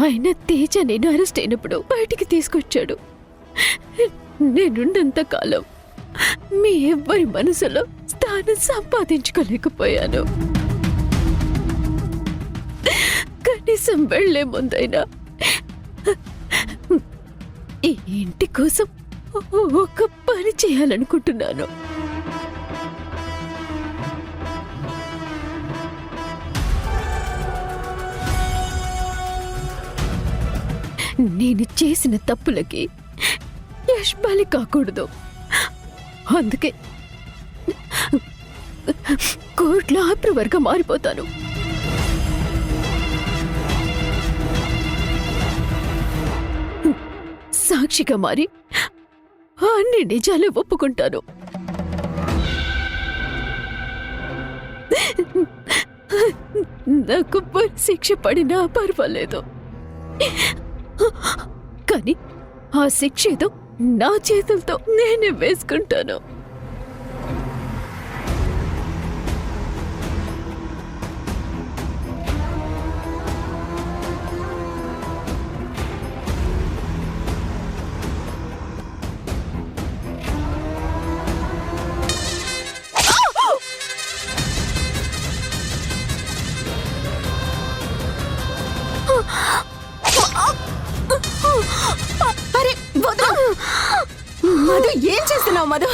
ఆయన తేజ నేను అరెస్ట్ అయినప్పుడు బయటికి తీసుకొచ్చాడు. నేనున్నంత కాలం మీ ఎవ్వరి మనసులో స్థానం సంపాదించుకోలేకపోయాను. కనీసం వెళ్లే ముందైనా ఈ ఇంటి కోసం ఒక పని చేయాలనుకుంటున్నాను. నేను చేసిన తప్పులకి యష్ బలి కాకూడదు. అందుకే కోర్టులో అప్రూవర్గా మారిపోతాను. సాక్షిగా మారి అన్ని నిజాలు ఒప్పుకుంటాను. నాకు శిక్ష పడినా పర్వాలేదు, కానీ ఆ శిక్ష ఏదో నా చేతులతో నేనే వేసుకుంటాను. మధు, ఏం చేస్తున్నావు మధు?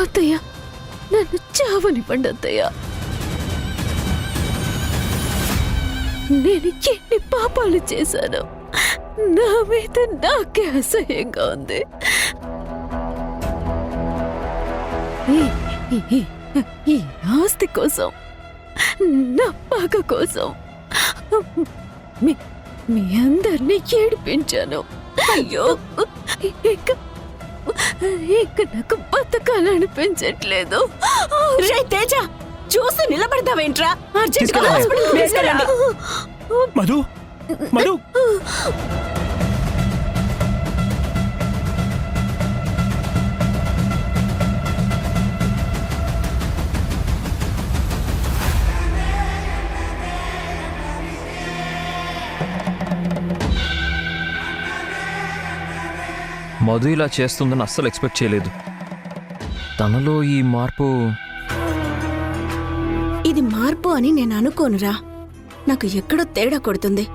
అత్తయ్య, నన్ను చావనివ్వండి అత్తయ్య. నేను ఎన్ని పాపాలు చేశాను, నా మీద నాకే అసహ్యంగా ఉంది. ఈ ఆస్తి కోసం, నా పగ కోసం మీ అందరినీ ఏడిపించాను. అయ్యో, ఇక నాకు బతకాలనిపించట్లేదు. రే తేజ, చూసి నిలబడతావేంట్రా? అర్జెంట్గా హాస్పిటల్కి తీసుకెళ్ళండి. మధు, మధు, మధు ఇలా చేస్తుందని అస్సలు ఎక్స్పెక్ట్ చేయలేదు. తనలో ఈ మార్పు ఇది మార్పు అని నేను అనుకోనురా. నాకు ఎక్కడో తేడా కొడుతుంది.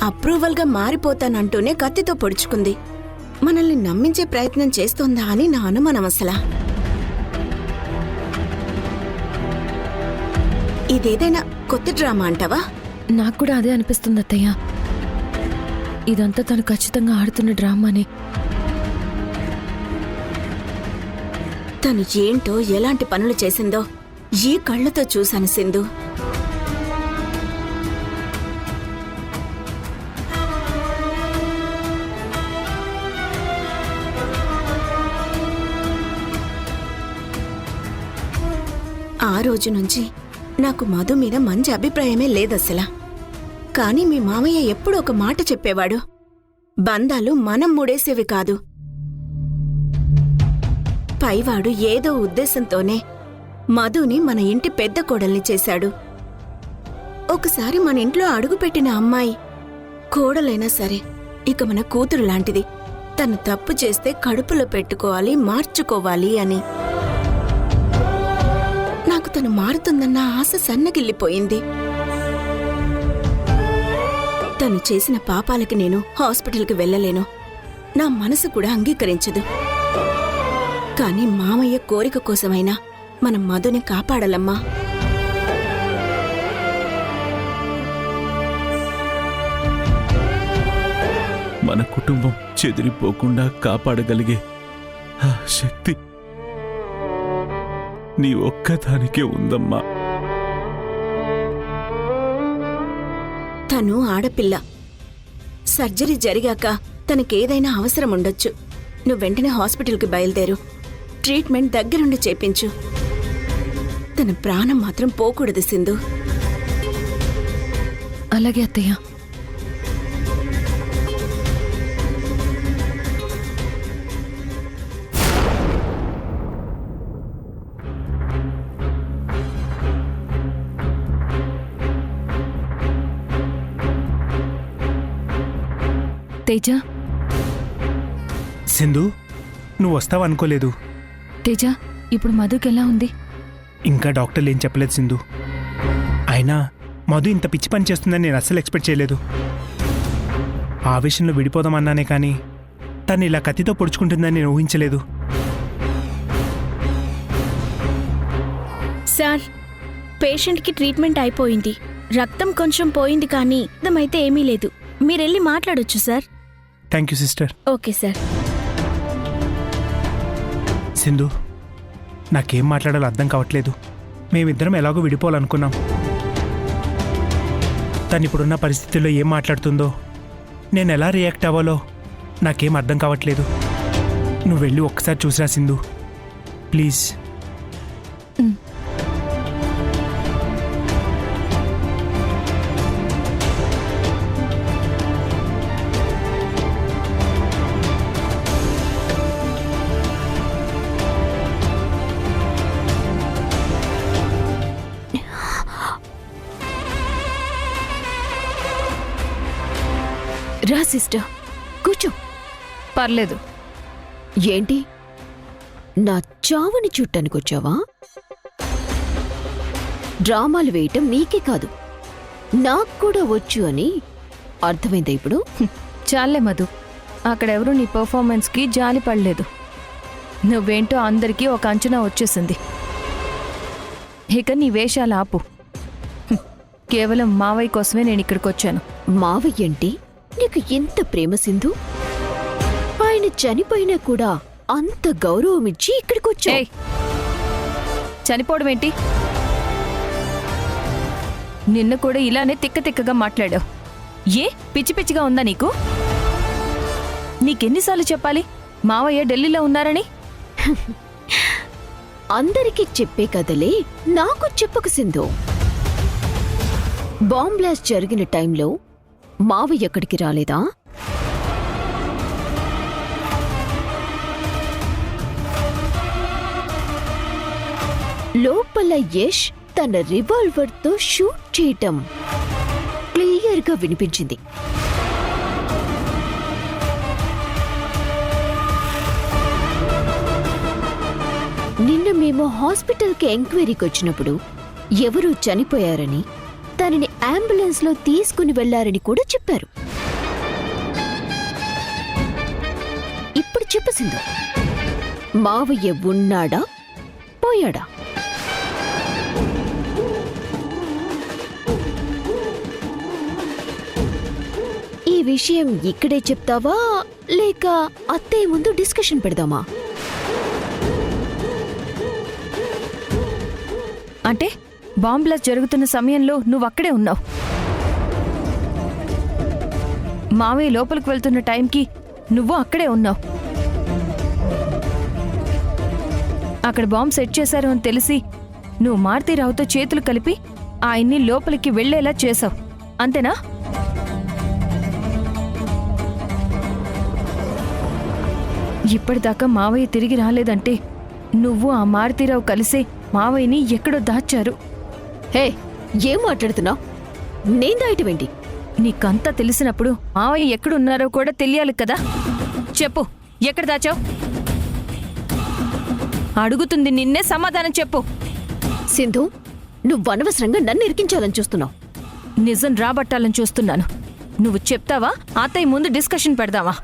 అప్రూవల్గా మారిపోతానంటూనే కత్తితో పొడుచుకుంది. మనల్ని నమ్మించే ప్రయత్నం చేస్తోందా అని నా అనుమానం. అసలా ఇదేదైనా కొత్త డ్రామా అంటావా? నాకు కూడా అదే అనిపిస్తుంది అత్తయ్య. ఇదంతా తను ఖచ్చితంగా ఆడుతున్న డ్రామానే. తను ఏంటో ఎలాంటి పనులు చేసిందో ఈ కళ్ళతో చూశాను సింధు. ఆ రోజు నుంచి నాకు మధు మీద మంచి అభిప్రాయమే లేదసలా. కానీ మీ మామయ్య ఎప్పుడూ ఒక మాట చెప్పేవాడు, బంధాలు మనం ముడేసేవి కాదు. పైవాడు ఏదో ఉద్దేశంతోనే మధుని మన ఇంటి పెద్ద కోడల్ని చేశాడు. ఒకసారి మన ఇంట్లో అడుగుపెట్టిన అమ్మాయి కోడలైనా సరే ఇక మన కూతురు లాంటిది. తను తప్పు చేస్తే కడుపులో పెట్టుకోవాలి, మార్చుకోవాలి అని. నాకు తను మారుతుందన్న ఆశ సన్నగిల్లిపోయింది. తను చేసిన పాపాలకి నేను హాస్పిటల్కి వెళ్ళలేను, నా మనసు కూడా అంగీకరించదు. కానీ మామయ్య కోరిక కోసమైనా మనం మధుని కాపాడాలమ్మా. మన కుటుంబం చెదిరిపోకుండా కాపాడగలిగే ఆ శక్తి నీ ఒక్కదానికే ఉందమ్మా. తను ఆడపిల్ల. సర్జరీ జరిగాక తనకేదైనా అవసరం ఉండొచ్చు. నువ్వు వెంటనే హాస్పిటల్కి బయలుదేరు. ట్రీట్మెంట్ దగ్గరుండి చేపించు. తన ప్రాణం మాత్రం పోకూడదు సింధు. అలాగే అత్తయ్య. తేజ, సింధు నువ్వు వస్తావనుకోలేదు. తేజ, ఇప్పుడు మధుకి ఎలా ఉంది? ఇంకా డాక్టర్లు ఏం చెప్పలేదు సింధు. అయినా మధు ఇంత పిచ్చి పని చేస్తుందని నేను అస్సలు ఎక్స్పెక్ట్ చేయలేదు. ఆవేశంలో విడిపోదామన్నానే కానీ తను ఇలా కత్తితో పొడుచుకుంటుందని నేను ఊహించలేదు. సార్, పేషెంట్కి ట్రీట్మెంట్ అయిపోయింది. రక్తం కొంచెం పోయింది కానీ అర్థమైతే ఏమీ లేదు. మీరెళ్ళి మాట్లాడొచ్చు sir. Thank you sister. Okay sir. Sindhu, నాకేం మాట్లాడాలో అర్థం కావట్లేదు. మేమిద్దరం ఎలాగో విడిపోవాలనుకున్నాం. తను ఇప్పుడున్న పరిస్థితుల్లో ఏం మాట్లాడుతుందో, నేను ఎలా రియాక్ట్ అవ్వాలో నాకేం అర్థం కావట్లేదు. నువ్వు వెళ్ళి ఒక్కసారి చూసిరా సింధు, ప్లీజ్. రా సిస్టర్, కూర్చో. పర్లేదు. ఏంటి, నా చావుని చుట్టానికొచ్చావా? డ్రామాలు వేయటం నీకే కాదు, నాకు కూడా వచ్చు అని అర్థమైందా ఇప్పుడు? చాలే మధు, అక్కడెవరూ నీ పర్ఫార్మెన్స్కి జాలి పడలేదు. నువ్వేంటో అందరికీ ఒక అంచనా వచ్చేసింది. ఇక నీ వేషాలు ఆపు. కేవలం మావయ్య కోసమే నేను ఇక్కడికి వచ్చాను. మావయ్య అంటే నీకు ఎంత ప్రేమ సింధు? ఆయన చనిపోయినా కూడా అంత గౌరవమిచ్చి ఇక్కడికొచ్చా. ఏయ్, చనిపోవడం ఏంటి? నిన్ను కూడా ఇలానే తిక్కగా మాట్లాడావు. ఏ పిచ్చి పిచ్చిగా ఉందా నీకు? నీకెన్నిసార్లు చెప్పాలి మావయ్య ఢిల్లీలో ఉన్నారని? అందరికీ చెప్పే కదలే, నాకు చెప్పక సింధు. బాంబ్ బ్లాస్ట్ జరిగిన టైంలో మావయ్య ఎక్కడికి రాలేదా? లోపల యష్ తన రివాల్వర్తో షూట్ చేయటం క్లియర్గా వినిపించింది. నిన్న మేము హాస్పిటల్కి ఎంక్వైరీకి వచ్చినప్పుడు ఎవరూ చనిపోయారని, తనని అంబులెన్స్లో తీసుకుని వెళ్లారని కూడా చెప్పారు. ఇప్పుడు చెప్పు సింధు, మావయ్య ఉన్నాడా పోయాడా? ఈ విషయం ఇక్కడే చెప్తావా లేక అత్తయ్య ముందు డిస్కషన్ పెడదామా? అంటే బాంబ్ బ్లాస్ట్ జరుగుతున్న సమయంలో నువ్వక్కడే ఉన్నావు. మావయ్య లోపలికి వెళ్తున్న టైంకి నువ్వు అక్కడే ఉన్నావు. అక్కడ బాంబ్ సెట్ చేశారు అని తెలిసి నువ్వు మారుతీరావుతో చేతులు కలిపి ఆయన్ని లోపలికి వెళ్లేలా చేశావు, అంతేనా? ఇప్పటిదాకా మావయ్య తిరిగి రాలేదంటే నువ్వు ఆ మారుతీరావు కలిసే మావయ్యని ఎక్కడో దాచారు. హే, ఏం మాట్లాడుతున్నావు? నేను దాయటమేంటి? నీకంతా తెలిసినప్పుడు మావయ్య ఎక్కడున్నారో కూడా తెలియాలి కదా. చెప్పు, ఎక్కడ దాచావు? అడుగుతుంది నిన్నే, సమాధానం చెప్పు. సింధు, నువ్వు అనవసరంగా నన్ను ఇరికించాలని చూస్తున్నావు. నిజం రాబట్టాలని చూస్తున్నాను. నువ్వు చెప్తావా అత్తయ్య ముందు డిస్కషన్ పెడదావా?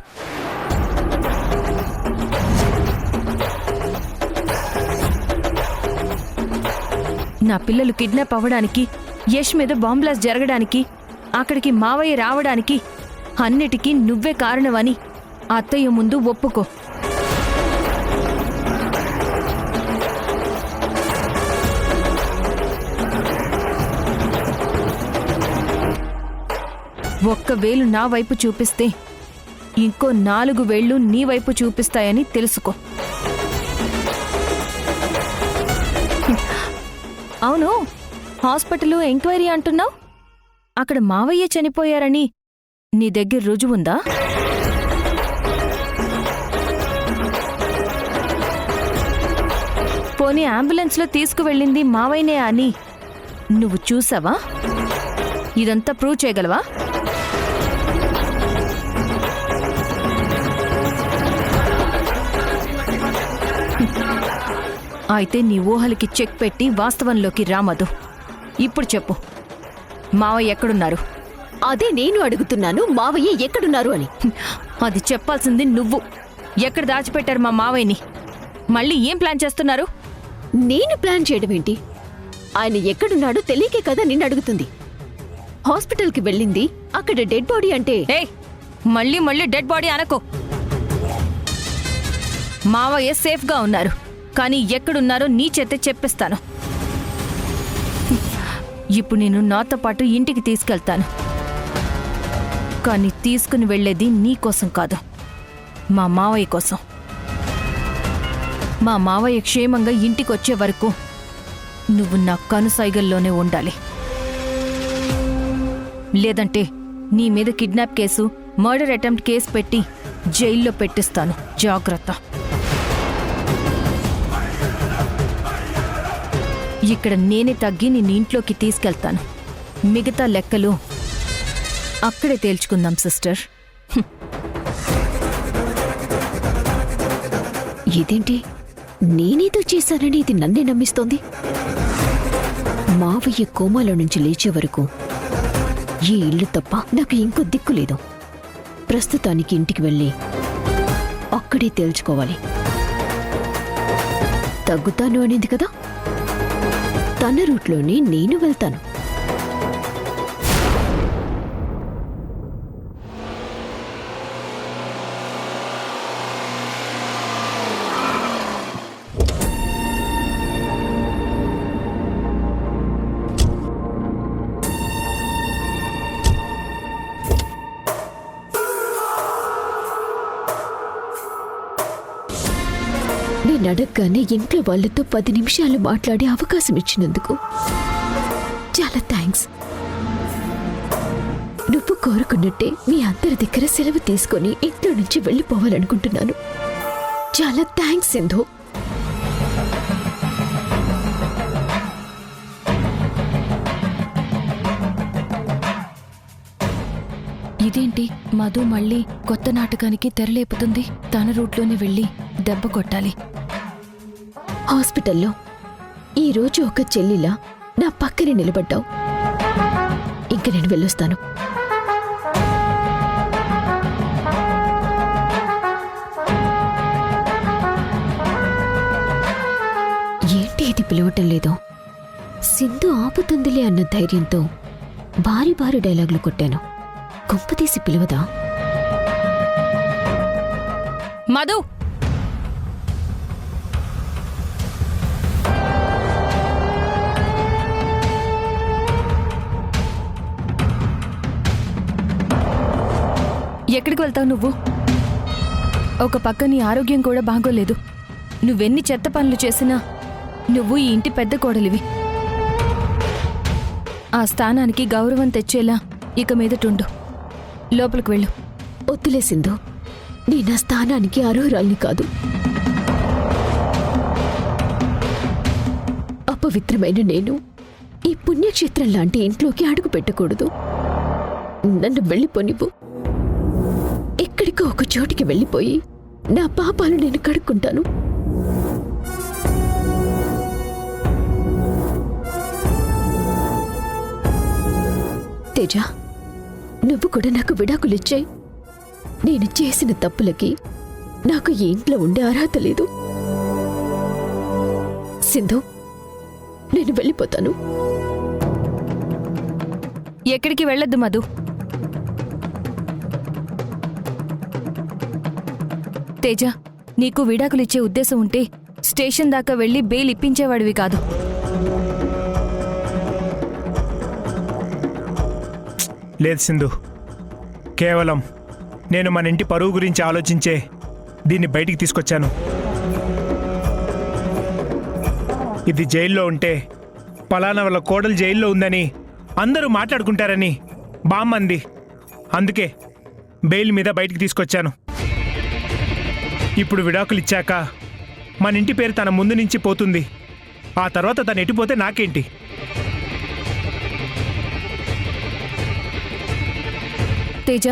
నా పిల్లలు కిడ్నాప్ అవ్వడానికి, యష్ మీద బాంబ్ బ్లాస్ట్ జరగడానికి, అక్కడికి మావయ్య రావడానికి అన్నిటికీ నువ్వే కారణమని అత్తయ్య ముందు ఒప్పుకో. ఒక్క వేలు నా వైపు చూపిస్తే ఇంకో 4 వేళ్లు నీ వైపు చూపిస్తాయని తెలుసుకో. అవును, హాస్పిటల్ ఎంక్వైరీ అంటున్నావు. అక్కడ మావయ్య చనిపోయారని నీ దగ్గర రుజువుందా? పోనీ అంబులెన్స్లో తీసుకువెళ్ళింది మావయ్యనే అని నువ్వు చూసావా? ఇదంతా ప్రూవ్ చేయగలవా? అయితే నీ ఊహలకి చెక్ పెట్టి వాస్తవంలోకి రా మధు. ఇప్పుడు చెప్పు, మావయ్య ఎక్కడున్నారు? అదే నేను అడుగుతున్నాను, మావయ్య ఎక్కడున్నారు అని. అది చెప్పాల్సింది నువ్వు. ఎక్కడ దాచిపెట్టారు మా మావయ్యని? మళ్ళీ ఏం ప్లాన్ చేస్తున్నారు? నేను ప్లాన్ చేయడం ఏంటి? ఆయన ఎక్కడున్నాడో తెలియకే కదా నిన్ను అడుగుతుంది. హాస్పిటల్కి వెళ్ళింది, అక్కడ డెడ్ బాడీ అంటే ఏయ్, మళ్ళీ మళ్ళీ డెడ్ బాడీ అనకో. మావయ్య సేఫ్గా ఉన్నారు, కానీ ఎక్కడున్నారో నీ చేతే చెప్పిస్తాను. ఇప్పుడు నేను నాతో పాటు ఇంటికి తీసుకెళ్తాను, కానీ తీసుకుని వెళ్ళేది నీ కోసం కాదు, మా మావయ్య కోసం. మా మావయ్య క్షేమంగా ఇంటికి వచ్చే వరకు నువ్వు నా కనుసైగల్లోనే ఉండాలి. లేదంటే నీ మీద kidnap case, murder attempt case పెట్టి జైల్లో పెట్టిస్తాను. జాగ్రత్త. ఇక్కడ నేనే తగ్గి నిన్ను ఇంట్లోకి తీసుకెళ్తాను. మిగతా లెక్కలు అక్కడే తేల్చుకుందాం సిస్టర్. ఇదేంటి, నేనేదో చేశానని ఇది నన్నే నమ్మిస్తోంది? మావయ్య కోమాలో నుంచి లేచే వరకు ఈ ఇల్లు తప్ప నాకు ఇంకో దిక్కు లేదు. ప్రస్తుతానికి ఇంటికి వెళ్ళి అక్కడే తేల్చుకోవాలి. తగ్గుతాను అనేది కదా, తన రూట్లోనే నేను వెళ్తాను. నేను అడగగానే ఇంట్లో వాళ్ళతో 10 నిమిషాలు మాట్లాడే అవకాశం ఇచ్చినందుకు చాలా థ్యాంక్స్. నువ్వు కోరుకున్నట్టే మీ అందరి దగ్గర సెలవు తీసుకొని ఇంట్లో నుంచి వెళ్ళిపోవాలనుకుంటున్నాను. చాలా థ్యాంక్స్ సింధు. ఇదేంటి, మధు మళ్ళీ కొత్త నాటకానికి తెరలేపుతుంది? తన రూట్లోనే వెళ్ళి దెబ్బ కొట్టాలి. హాస్పిటల్లో ఈరోజు ఒక చెల్లిలా నా పక్కనే నిలబడ్డావు. ఇంక నేను వెళ్ళొస్తాను. ఏంటి ఇది పిలవటం లేదో? సింధు ఆపుతుందిలే అన్న ధైర్యంతో భారీ భారీ డైలాగులు కొట్టాను. కొంపతీసి పిలవదా? మధు, ఎక్కడికి వెళ్తావు నువ్వు? ఒక పక్క నీ ఆరోగ్యం కూడా బాగోలేదు. నువ్వెన్ని చెత్త పనులు చేసినా నువ్వు ఈ ఇంటి పెద్ద కోడలివి. ఆ స్థానానికి గౌరవం తెచ్చేలా ఇక మీదటుండు. లోపలికి వెళ్ళు. వద్దులే సింధు, నేను ఆ స్థానానికి అర్హురాల్ని కాదు. అపవిత్రమైన నేను ఈ పుణ్యక్షేత్రం లాంటి ఇంట్లోకి అడుగు పెట్టకూడదు. నన్ను వెళ్ళిపోనివ్వు. ఎక్కడికో ఒక చోటికి వెళ్ళిపోయి నా పాపాలు నేను కడుక్కుంటాను. తేజ, నువ్వు కూడా నాకు విడాకులిచ్చాయి. నేను చేసిన తప్పులకి నాకు ఈ ఇంట్లో ఉండే అర్హత లేదు. సింధు, నేను వెళ్ళిపోతాను. ఎక్కడికి వెళ్ళొద్దు మధు. తేజ, నీకు విడాకులిచ్చే ఉద్దేశం ఉంటే స్టేషన్ దాకా వెళ్ళి బెయిల్ ఇప్పించేవాడివి కాదు. లేదు సింధు, కేవలం నేను మన ఇంటి పరువు గురించి ఆలోచించే దీన్ని బయటికి తీసుకొచ్చాను. ఇది జైల్లో ఉంటే పలానా వాళ్ళ కోడలు జైల్లో ఉందని అందరూ మాట్లాడుకుంటారని బామ్మ అంది. అందుకే బెయిల్ మీద బయటికి తీసుకొచ్చాను. ఇప్పుడు విడాకులు ఇచ్చాక మన ఇంటి పేరు తన ముందు నుంచి పోతుంది. ఆ తర్వాత తను ఎట్టిపోతే నాకేంటి? తేజ,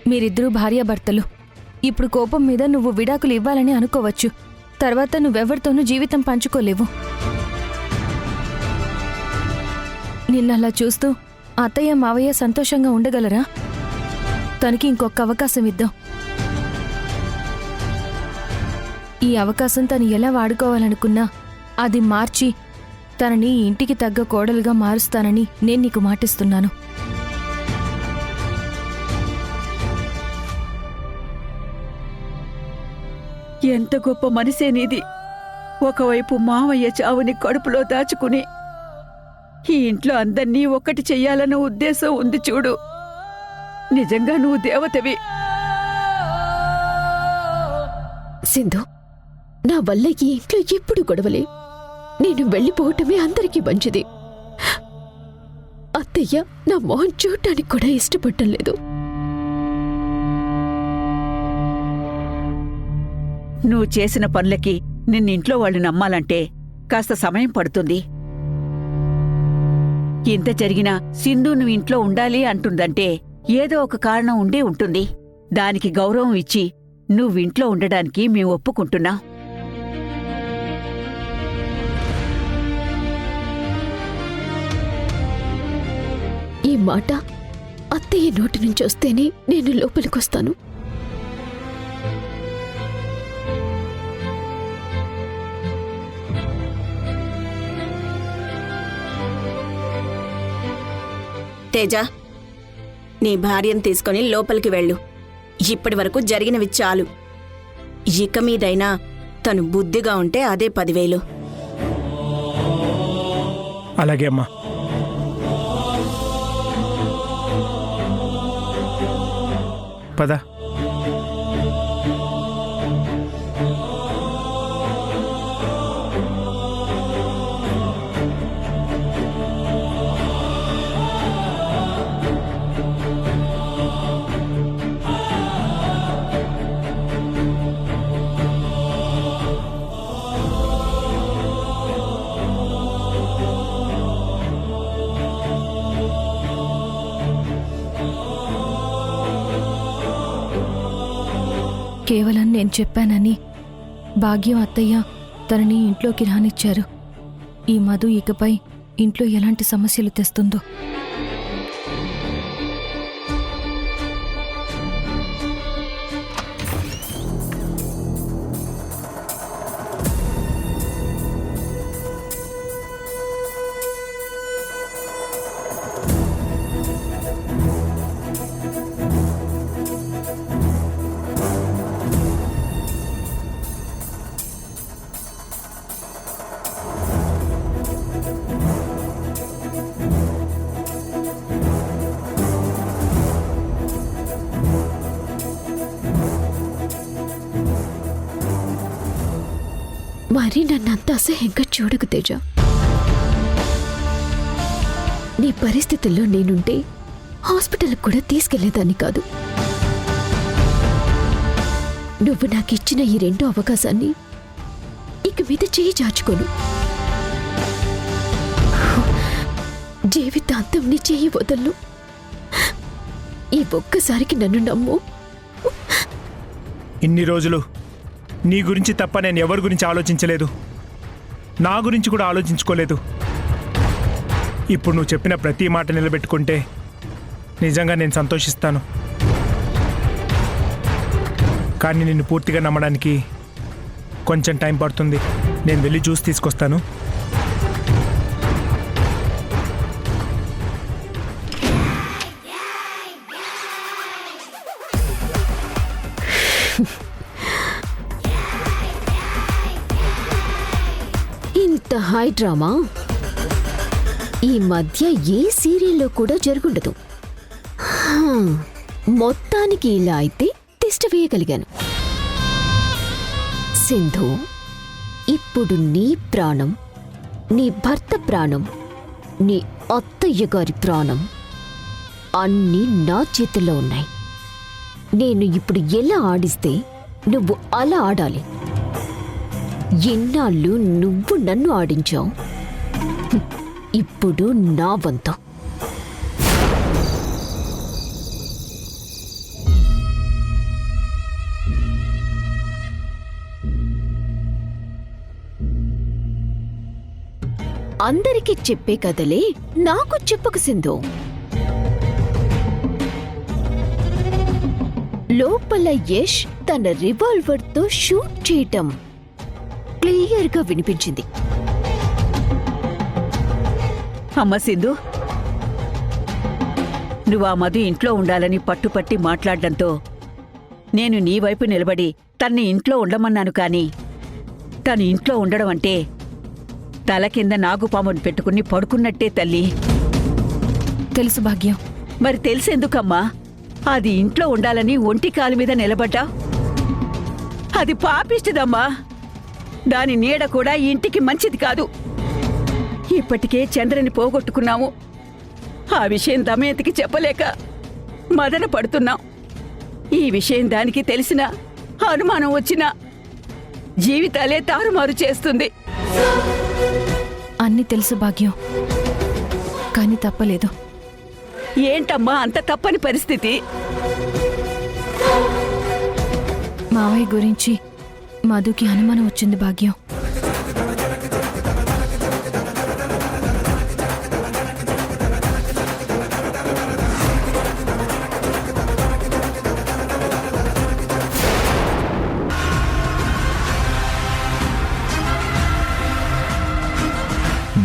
మీరిద్దరూ భార్యాభర్తలు. ఇప్పుడు కోపం మీద నువ్వు విడాకులు ఇవ్వాలని అనుకోవచ్చు, తర్వాత నువ్వెవరితోనూ జీవితం పంచుకోలేవు. నిన్నలా చూస్తూ అత్తయ్య మావయ్య సంతోషంగా ఉండగలరా? తనకి ఇంకొక అవకాశం ఇద్దాం. ఈ అవకాశం తను ఎలా వాడుకోవాలనుకున్నా అది మార్చి తనని ఈ ఇంటికి తగ్గ కోడలుగా మారుస్తానని నేను నీకు మాటిస్తున్నాను. ఎంత గొప్ప మనసే నీది. ఒకవైపు మావయ్య చావుని కడుపులో దాచుకుని ఈ ఇంట్లో అందర్నీ ఒక్కటి చెయ్యాలన్న ఉద్దేశం ఉంది చూడు. నిజంగా నువ్వు దేవతవి. సింధు, నా వల్ల ఈ ఇంట్లో ఎప్పుడు గొడవలే. నేను వెళ్ళిపోవటమే అందరికీ మంచిది. అత్తయ్య నా మొహం చూడటానికి కూడా ఇష్టపడటం లేదు. నువ్వు చేసిన పనులకి నిన్నింట్లో వాళ్ళు నమ్మాలంటే కాస్త సమయం పడుతుంది. ఇంత జరిగినా సింధు నువ్వు ఇంట్లో ఉండాలి అంటుందంటే ఏదో ఒక కారణం ఉండే ఉంటుంది. దానికి గౌరవం ఇచ్చి నువ్వింట్లో ఉండడానికి మేం ఒప్పుకుంటున్నాం. ఈ మాట అత్తయ్య నోటి నుంచి వస్తేనే నేను లోపలికొస్తాను. తేజ, నీ భార్యను తీసుకొని లోపలికి వెళ్ళు. ఇప్పటి వరకు జరిగినవి చాలు. ఇక మీదైనా తను బుద్ధిగా ఉంటే అదే 10,000. అలాగే అమ్మా. పద. కేవలం నేను చెప్పానని భాగ్యం అత్తయ్య తనని ఇంట్లోకి రానిచ్చారు. ఈ మధు ఇకపై ఇంట్లో ఎలాంటి సమస్యలు తెస్తుందో. మరి నన్నంత అసహ్యంగా చూడకు తేజ. నీ పరిస్థితుల్లో నేనుంటే హాస్పిటల్కి కూడా తీసుకెళ్లేదాన్ని కాదు. నువ్వు నాకిచ్చిన ఈ 2వ అవకాశాన్ని ఇక మీద చేయి చాచుకోను. జీవితాంతం నీ చేయి వదలను. ఈ ఒక్కసారికి నన్ను నమ్ము. ఇన్ని రోజులు నీ గురించి తప్ప నేను ఎవరి గురించి ఆలోచించలేదు. నా గురించి కూడా ఆలోచించుకోలేదు. ఇప్పుడు నువ్వు చెప్పిన ప్రతి మాట నిలబెట్టుకుంటే నిజంగా నేను సంతోషిస్తాను. కానీ నిన్ను పూర్తిగా నమ్మడానికి కొంచెం టైం పడుతుంది. నేను వెళ్ళి జ్యూస్ తీసుకొస్తాను. ఇంత హై డ్రామా ఈ మధ్య ఏ సీరియల్లో కూడా జరుగుండదు. మొత్తానికి ఇలా అయితే తిష్ట వేయగలిగాను. సింధు, ఇప్పుడు నీ ప్రాణం, నీ భర్త ప్రాణం, నీ అత్తయ్య గారి ప్రాణం అన్నీ నా చేతుల్లో ఉన్నాయి. నేను ఇప్పుడు ఎలా ఆడిస్తే నువ్వు అలా ఆడాలి. ఎన్నాళ్ళు నువ్వు నన్ను ఆడించావు, ఇప్పుడు నా వంతు. అందరికీ చెప్పే కదలే నాకు చెప్పక సింధు. లోపల యష్ తన రివాల్వర్తో షూట్ చేయటం క్లియర్గా వినిపించింది. అమ్మ సింధు, నువ్వు ఆ మధు ఇంట్లో ఉండాలని పట్టుపట్టి మాట్లాడడంతో నేను నీ వైపు నిలబడి తన్ని ఇంట్లో ఉండమన్నాను కాని తను ఇంట్లో ఉండడం అంటే తల కింద నాగుపామును పెట్టుకుని పడుకున్నట్టే తల్లి. తెలుసు భాగ్యం. మరి తెలిసెందుకమ్మా అది ఇంట్లో ఉండాలని ఒంటి కాలు మీద నిలబడ్డా? అది పాపిష్టిదమ్మా. దాని నీడ కూడా ఇంటికి మంచిది కాదు. ఇప్పటికే చంద్రని పోగొట్టుకున్నాము. ఆ విషయం దమయంతికి చెప్పలేక మదన పడుతున్నాం. ఈ విషయం దానికి తెలిసినా అనుమానం వచ్చినా జీవితాలే తారుమారు చేస్తుంది. అన్నీ తెలుసు భాగ్యం, కానీ తప్పలేదు. ఏంటమ్మా అంత తప్పని పరిస్థితి? మావయ్య గురించి మధుకి అనుమానం వచ్చింది భాగ్యం.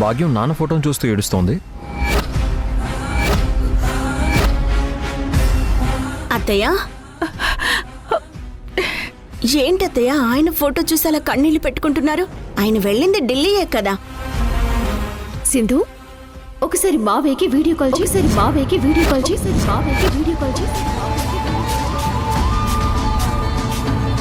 భాగ్యం నాన్న ఫోటోను చూస్తూ ఏడుస్తోంది. అత్తయ్య, ఏంటత్తయ్య ఆయన ఫోటో చూసి అలా కన్నీళ్లు పెట్టుకుంటున్నారు? ఆయన వెళ్ళింది ఢిల్లీయే కదా. సింధు, ఒకసారి మావయ్యకి వీడియో కాల్ చేయి.